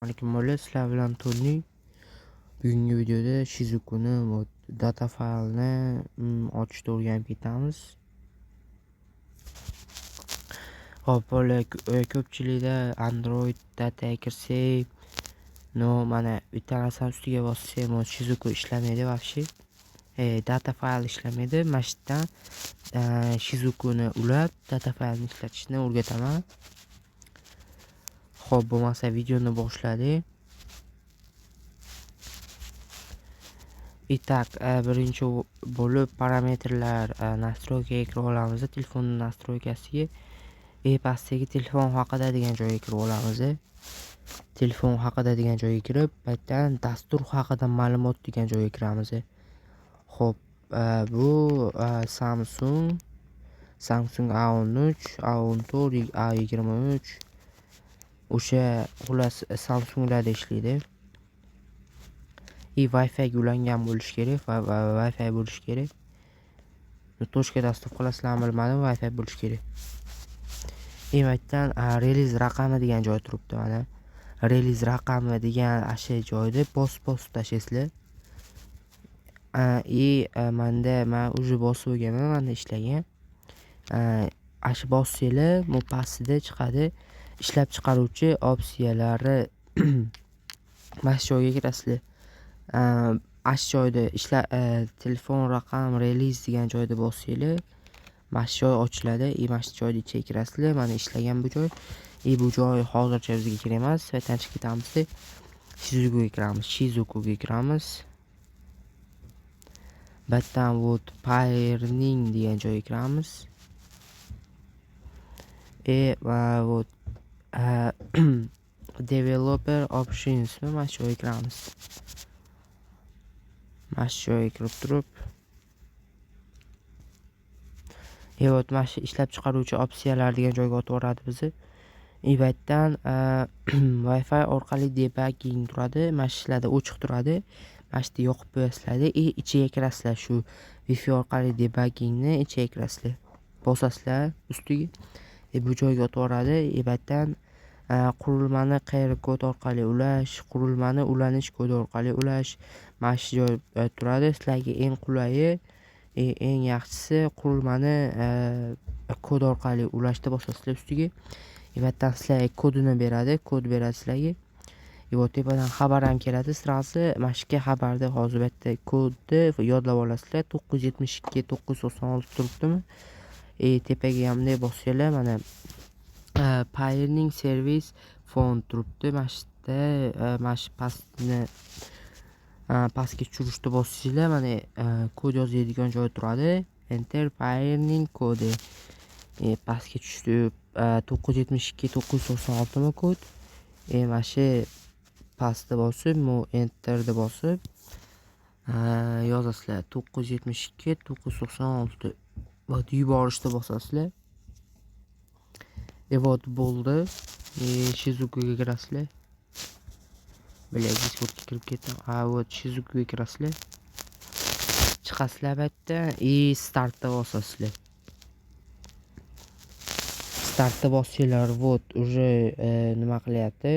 Assalomu sizlar bilan Tony. Bugungi videoda Shizukuni data faylni ochishni o'rganib ketamiz. Hop, ko'pchilikda Android data kirsak, mana bitta narsani ustiga bossam, Shizuku ishlamaydi вообще. Data fayl ishlamaydi. Mana shu yerdan Shizukuni ulab data faylni ishlatishni o'rgataman. Xo'p, bo'lmasa videoni boshladik. Итак, birinchi bo'lib parametrlar настройкаga kirib olamiz. Telefon настройкasiga pastdagi telefon haqida degan joyga kirib olamiz. Telefon haqida degan joyga kirib, paytdan dastur haqida ma'lumot degan joyga kiramiz. Xo'p, bu Samsung A13, A14, A23 o'sha xullas Samsunglarda ishlaydi. Wi-Fi ga ulangan bo'lishi kerak, Wi-Fi bo'lishi kerak. Toshka dastur qilasizlarmi bilmadim, Wi-Fi bo'lishi kerak. Emaytdan reliz raqami degan joy turibdi mana. Reliz raqami degan asha joyda bosib tashlaysizlar. Men уже bosib o'rganman, mana ishlagan. Ash bossanglar, bu pastida chiqadi ishlab chiqaruvchi opsiyalari. Mana shu joyga kirasizlar. Ash joyda telefon raqam reliz degan joyda bossanglar, mana shu joy ochiladi. Mana shu joyda ichiga kirasizlar. Mana ishlagan bu joy. Bu joy hozircha bizga kerak emas. Saytdan chiqib ketamiz. Shizukuga kiramiz. Batdan Pioneering degan joyga kiramiz. Developer options mana shu joyga kiramiz. Mana shu joyga kirib turib, mana shu ishlab chiqaruvchi opsiyalar degan joyga o'tib boradi bizni. Evatdan Wi-Fi orqali debugging turadi. Mana shularda ochiq turadi. Mana shu yoqib qo'yasizlar. Ichiga kirasizlar. Shu Wi-Fi orqali debuggingni ichiga kirasizlar. Bosasizlar ustiga. Bu joyga o'tib boradi. Evatdan qurilmani qayeri kod orqali ulash, qurilmani ulanish kodi orqali ulash. Mana shu joy turadi. Sizlarga eng qulayi, eng yaxshisi qurilmani kod orqali ulashda bosasizlar ustiga. Evatdan sizlarga kodini beradi, kod beradi sizlarga. Tepadan xabar ham keladi. Sirasi mana shu xabarda hozir bitta kodni yodlab olasizlar. 972 996 turibdimi? Tepaga ham bunday bossanglar, mana Pioneering Service Phone turibdi. Mana shu yerda mana shu pastga tushirishni bossanglar, mana kod yozadigan joy turadi. Enter Pioneering kodi. Pastga tushdi 972 996 mi kod? Mana shu pastga bosib, enterni bosib yozasizlar 972 996. Yuborishni bosasizlar. Bo'ldi. Shizukuga kirasizlar. Discordga kirib ketdim. Shizukuga kirasizlar. Chiqasizlar bitta startda bosasizlar. Startda bossanglar, уже nima qilyapti?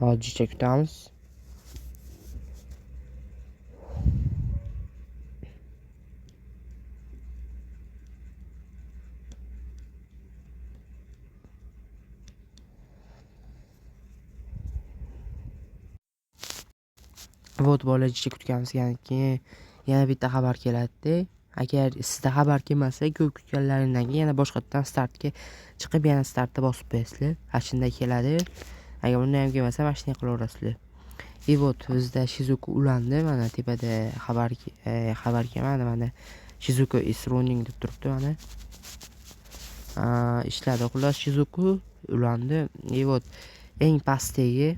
Hozircha kutamiz. Bolacha kutganimizdan keyin yana bitta xabar keladi. Agar sizda xabar kelmasa, ko'p kutganlaringdan keyin yana boshqatdan startga chiqib, yana startda bosib qo'yasizlar. Shunday keladi. Agar bunday ham kelmasa, mana shunday qilaverasizlar. Bizda Shizuku ulandi. Mana tepada xabar kelmadi. Mana Shizuku is running deb turibdi mana. Ishladi. Xullas Shizuku ulandi. Eng pastdagi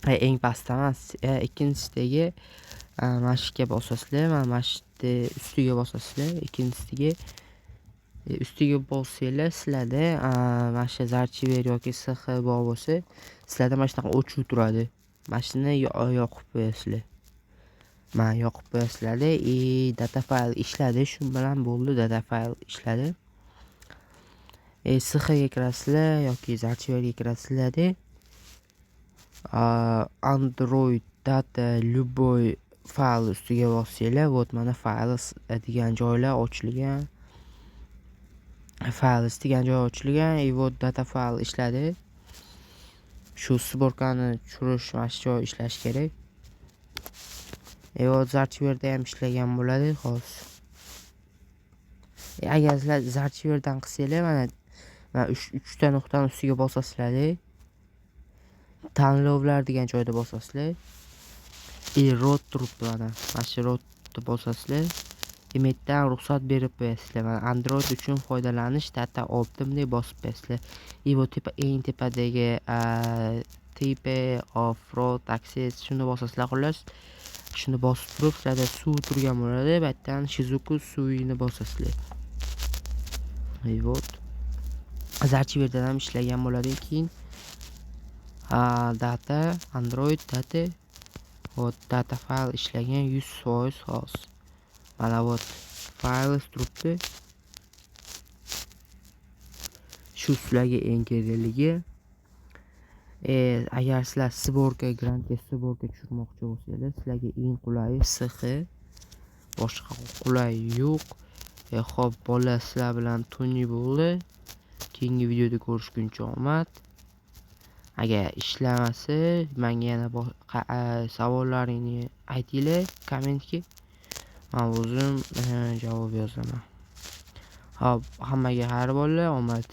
emas, ikkinchisidagi mana shuga bosasizlar. Mana shu ustiga bosasizlar. Ikkinchisiga ustiga bossanglar, sizlarda mana shu zarchiver yoki SX bor bo'lsa, sizlarda mana shunaqa o'chib turadi. Mana shuni yoqib qo'yasizlar. Mana yoqib qo'yasizlar. Data fayl ishladi. Shu bilan bo'ldi, data fayl ishladi. SX ga kirasizlar yoki Zarchiverga kirasizlarda Android data любой fayl ustiga bossanglar, вот mana files degan joylar ochilgan. Files degan joy ochilgan, и вот data file ishladi. Shu sborkani tushirish mana shu joy ishlash kerak. Вот Zarchiverda ham ishlagan bo'ladi, xolos. Agar sizlar Zarchiverdan qilsanglar, mana 3 ta nuqtani ustiga bosasizlar, tanlovlar degan joyda bosasizlar. Root turibdi mana shu rootni bosasizlar. Demakdan ruxsat berib qo'yasizlar. Mana Android uchun foydalanish data optim deb bosib qo'yasizlar. Bu eng tepadagi type of root access shuni bosasizlar xullas. Shuni bosib turib, sizlarda suv turgan bo'ladi. Bu yerdan Shizuku suvini bosasizlar. Вот. Zarchiverdan ham ishlagan bo'ladi. Keyin data Android data вот data file ishlagan 100% xos. Mana вот file turibdi. Shu sizlarga eng kerakligi. Agar sizlar sborka grantga sborka tushirmoqchi bo'lsangiz, sizlarga eng qulayi SX. Boshqa qulay yo'q. Xo'p, bola sizlar bilan tunni bo'ldi. Keyingi videoda ko'rishguncha omad. Agar ishlamasa, menga yana savollaringni aytinglar kommentga. Men o'zim javob yozaman. Xo'p, hammaga xayr bo'lsin, omad.